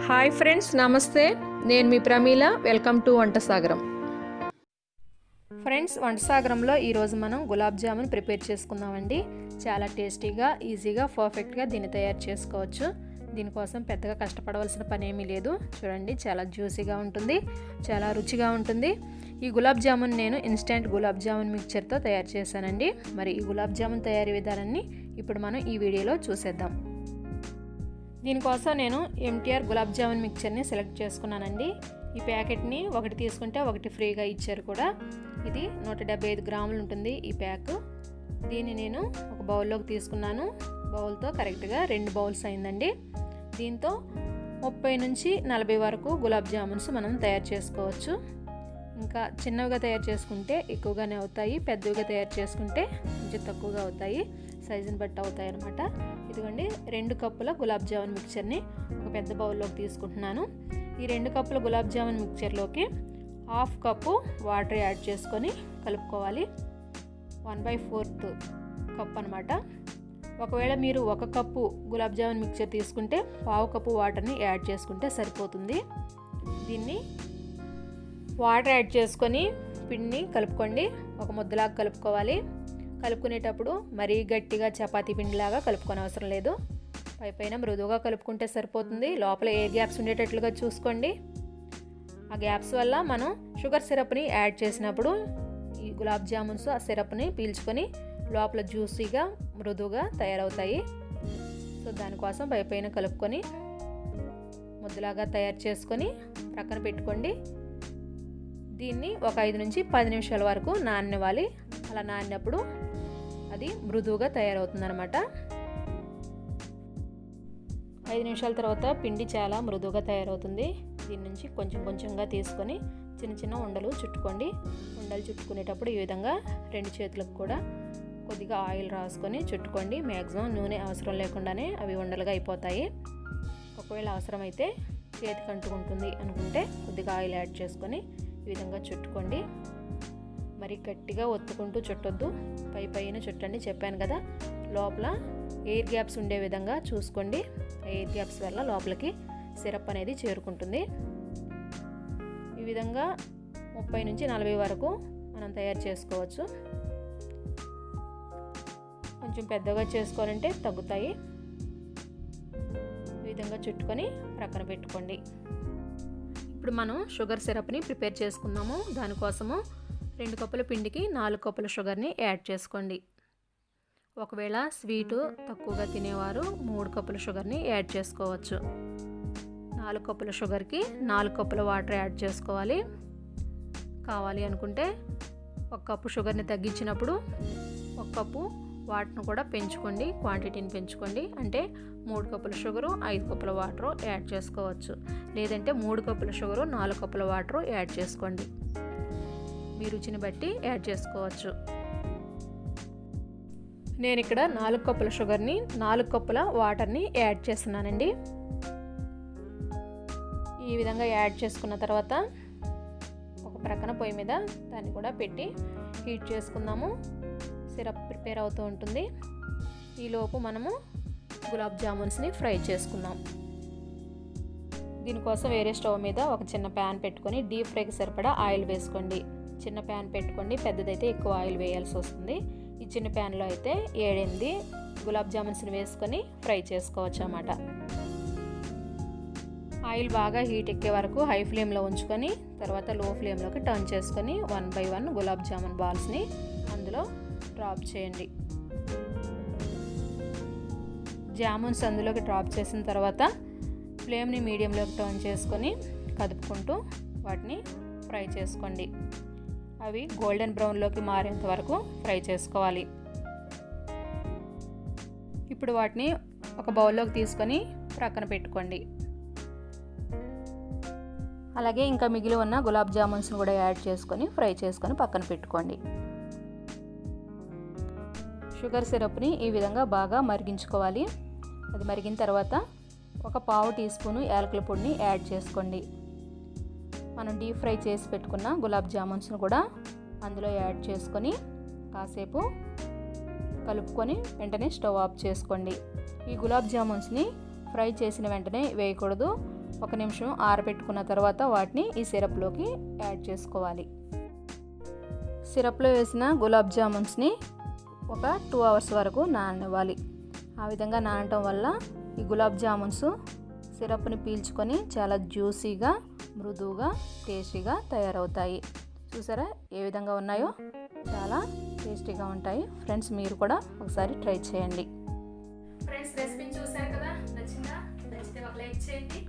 Hi friends, నమస్తే. నేను మీ Pramila. Welcome to వంట సాగరం. ఫ్రెండ్స్, వంట సాగరంలో ఈరోజు మనం గులాబ్ జామున్ ప్రిపేర్ చేసుకుందామండి. చాలా టేస్టీగా, ఈజీగా, పర్ఫెక్ట్గా దీన్ని తయారు చేసుకోవచ్చు. దీనికోసం పెద్దగా కష్టపడవలసిన పని ఏమీ లేదు. చూడండి, చాలా జ్యూసీగా ఉంటుంది, చాలా రుచిగా ఉంటుంది. ఈ గులాబ్ జామున్ నేను ఇన్స్టెంట్ గులాబ్ జామున్ మిక్చర్తో తయారు చేశానండి. మరి ఈ గులాబ్ జామున్ తయారీ విధానాన్ని ఇప్పుడు మనం ఈ వీడియోలో చూసేద్దాం. దీనికోసం నేను ఎంటీఆర్ గులాబ్ జామున్ మిక్చర్ని సెలెక్ట్ చేసుకున్నానండి. ఈ ప్యాకెట్ని ఒకటి తీసుకుంటే ఒకటి ఫ్రీగా ఇచ్చారు కూడా. ఇది 175 గ్రాములు ఉంటుంది ఈ ప్యాక్. దీన్ని నేను ఒక బౌల్లోకి తీసుకున్నాను. బౌల్తో కరెక్ట్గా 2 బౌల్స్ అయిందండి. దీంతో 30 నుంచి 40 వరకు గులాబ్ జామున్స్ మనం తయారు చేసుకోవచ్చు. ఇంకా చిన్నవిగా తయారు చేసుకుంటే ఎక్కువగానే అవుతాయి, పెద్దవిగా తయారు చేసుకుంటే కొంచెం తక్కువగా అవుతాయి, సైజుని బట్టి అవుతాయి అన్నమాట. ఇదిగోండి, 2 కప్పుల గులాబ్ జామున్ మిక్చర్ని ఒక పెద్ద బౌల్లోకి తీసుకుంటున్నాను. ఈ 2 కప్పుల గులాబ్ జామున్ మిక్చర్లోకి 1/2 కప్పు వాటర్ యాడ్ చేసుకొని కలుపుకోవాలి. 1/4 కప్ అనమాట. ఒకవేళ మీరు 1 కప్పు గులాబ్ జామున్ మిక్చర్ తీసుకుంటే 1/2 కప్పు వాటర్ని యాడ్ చేసుకుంటే సరిపోతుంది. దీన్ని వాటర్ యాడ్ చేసుకొని పిండిని కలుపుకోండి. ఒక ముద్దలాగా కలుపుకోవాలి. కలుపుకునేటప్పుడు మరీ గట్టిగా చపాతీ పిండిలాగా కలుపుకోని అవసరం లేదు. పైన మృదువుగా కలుపుకుంటే సరిపోతుంది. లోపల ఏ గ్యాప్స్ ఉండేటట్లుగా చూసుకోండి. ఆ గ్యాప్స్ వల్ల మనం షుగర్ సిరప్ని యాడ్ చేసినప్పుడు ఈ గులాబ్ జామున్స్ ఆ సిరప్ని పీల్చుకొని లోపల జ్యూసీగా మృదువుగా తయారవుతాయి. సో దానికోసం పైన కలుపుకొని ముద్దలాగా తయారు చేసుకొని ప్రక్కన పెట్టుకోండి. దీన్ని ఒక 5 నుంచి 10 నిమిషాల వరకు నాననివ్వాలి. అలా నానినప్పుడు అది మృదువుగా తయారవుతుంది అనమాట. 5 నిమిషాల తర్వాత పిండి చాలా మృదువుగా తయారవుతుంది. దీని నుంచి కొంచెం కొంచెంగా తీసుకొని చిన్న చిన్న ఉండలు చుట్టుకోండి. ఉండలు చుట్టుకునేటప్పుడు ఈ విధంగా 2 చేతులకు కూడా కొద్దిగా ఆయిల్ రాసుకొని చుట్టుకోండి. మ్యాక్సిమం నూనె అవసరం లేకుండానే అవి ఉండలుగా అయిపోతాయి. ఒకవేళ అవసరమైతే చేతికి అంటుకుంటుంది అనుకుంటే కొద్దిగా ఆయిల్ యాడ్ చేసుకొని ఈ విధంగా చుట్టుకోండి. మరి గట్టిగా ఒత్తుకుంటూ చుట్టొద్దు, పైన చుట్టండి. చెప్పాను కదా, లోపల ఎయిర్ గ్యాప్స్ ఉండే విధంగా చూసుకోండి. ఎయిర్ గ్యాప్స్ వల్ల లోపలికి సిరప్ అనేది చేరుకుంటుంది. ఈ విధంగా 30 నుంచి 40 వరకు మనం తయారు చేసుకోవచ్చు. కొంచెం పెద్దగా చేసుకోవాలంటే తగ్గుతాయి. ఈ విధంగా చుట్టుకొని ప్రక్కన పెట్టుకోండి. ఇప్పుడు మనం షుగర్ సిరప్ని ప్రిపేర్ చేసుకుందాము. దానికోసము 2 కప్పుల పిండికి 4 కప్పుల షుగర్ని యాడ్ చేసుకోండి. ఒకవేళ స్వీటు తక్కువగా తినేవారు 3 కప్పుల షుగర్ని యాడ్ చేసుకోవచ్చు. 4 కప్పుల షుగర్కి 4 కప్పుల వాటర్ యాడ్ చేసుకోవాలి. కావాలి అనుకుంటే 1 కప్పు షుగర్ని తగ్గించినప్పుడు 1 కప్పు వాటర్ను కూడా పెంచుకోండి, క్వాంటిటీని పెంచుకోండి. అంటే 3 కప్పుల షుగరు 5 కప్పుల వాటరు యాడ్ చేసుకోవచ్చు. లేదంటే 3 కప్పుల షుగరు 4 కప్పుల వాటరు యాడ్ చేసుకోండి. మీ రుచిని బట్టి యాడ్ చేసుకోవచ్చు. నేను ఇక్కడ 4 కప్పుల షుగర్ని 4 కప్పుల వాటర్ని యాడ్ చేస్తున్నానండి. ఈ విధంగా యాడ్ చేసుకున్న తర్వాత ఒక ప్రక్కన పొయ్యి మీద దాన్ని కూడా పెట్టి హీట్ చేసుకుందాము. సిరప్ ప్రిపేర్ అవుతూ ఉంటుంది. ఈలోపు మనము గులాబ్ జామున్స్ని ఫ్రై చేసుకుందాం. దీనికోసం వేరే స్టవ్ మీద ఒక చిన్న ప్యాన్ పెట్టుకొని డీప్ ఫ్రైకి సరిపడా ఆయిల్ వేసుకోండి. చిన్న ప్యాన్ పెట్టుకోండి, పెద్దదైతే ఎక్కువ ఆయిల్ వేయాల్సి వస్తుంది. ఈ చిన్న ప్యాన్లో అయితే 7-8 గులాబ్ జామున్స్ని వేసుకొని ఫ్రై చేసుకోవచ్చు అన్నమాట. ఆయిల్ బాగా హీట్ ఎక్కే వరకు హై ఫ్లేమ్లో ఉంచుకొని తర్వాత లో ఫ్లేమ్లోకి టర్న్ చేసుకొని 1 by 1 గులాబ్ జామున్ బాల్స్ని అందులో డ్రాప్ చేయండి. జామున్స్ అందులోకి డ్రాప్ చేసిన తర్వాత ఫ్లేమ్ని మీడియంలోకి టర్న్ చేసుకొని కదుపుకుంటూ వాటిని ఫ్రై చేసుకోండి. అవి గోల్డెన్ బ్రౌన్లోకి మారేంత వరకు ఫ్రై చేసుకోవాలి. ఇప్పుడు వాటిని ఒక బౌల్లోకి తీసుకొని ప్రక్కన పెట్టుకోండి. అలాగే ఇంకా మిగిలి ఉన్న గులాబ్ జామున్స్ని కూడా యాడ్ చేసుకొని ఫ్రై చేసుకొని పక్కన పెట్టుకోండి. షుగర్ సిరప్ని ఈ విధంగా బాగా మరిగించుకోవాలి. అది మరిగిన తర్వాత ఒక 1/2 టీ స్పూను యాలకుల పొడిని యాడ్ చేసుకోండి. మనం డీప్ ఫ్రై చేసి పెట్టుకున్న గులాబ్ జామున్స్ను కూడా అందులో యాడ్ చేసుకొని కాసేపు కలుపుకొని వెంటనే స్టవ్ ఆఫ్ చేసుకోండి. ఈ గులాబ్ జామున్స్ని ఫ్రై చేసిన వెంటనే వేయకూడదు. 1 నిమిషం ఆరబెట్టుకున్న తర్వాత వాటిని ఈ సిరప్లోకి యాడ్ చేసుకోవాలి. సిరప్లో వేసిన గులాబ్ జామున్స్ని ఒక 2 అవర్స్ వరకు నాననివ్వాలి. ఆ విధంగా నానటం వల్ల ఈ గులాబ్ జామున్స్ సిరప్ని పీల్చుకొని చాలా జ్యూసీగా, మృదువుగా, టేస్టీగా తయారవుతాయి. చూసారా ఏ విధంగా ఉన్నాయో? చాలా టేస్టీగా ఉంటాయి. ఫ్రెండ్స్, మీరు కూడా ఒకసారి ట్రై చేయండి. ఫ్రెండ్స్, రెసిపీ చూసారు కదా, నచ్చిందా? నచ్చితే ఒక లైక్ చేయండి.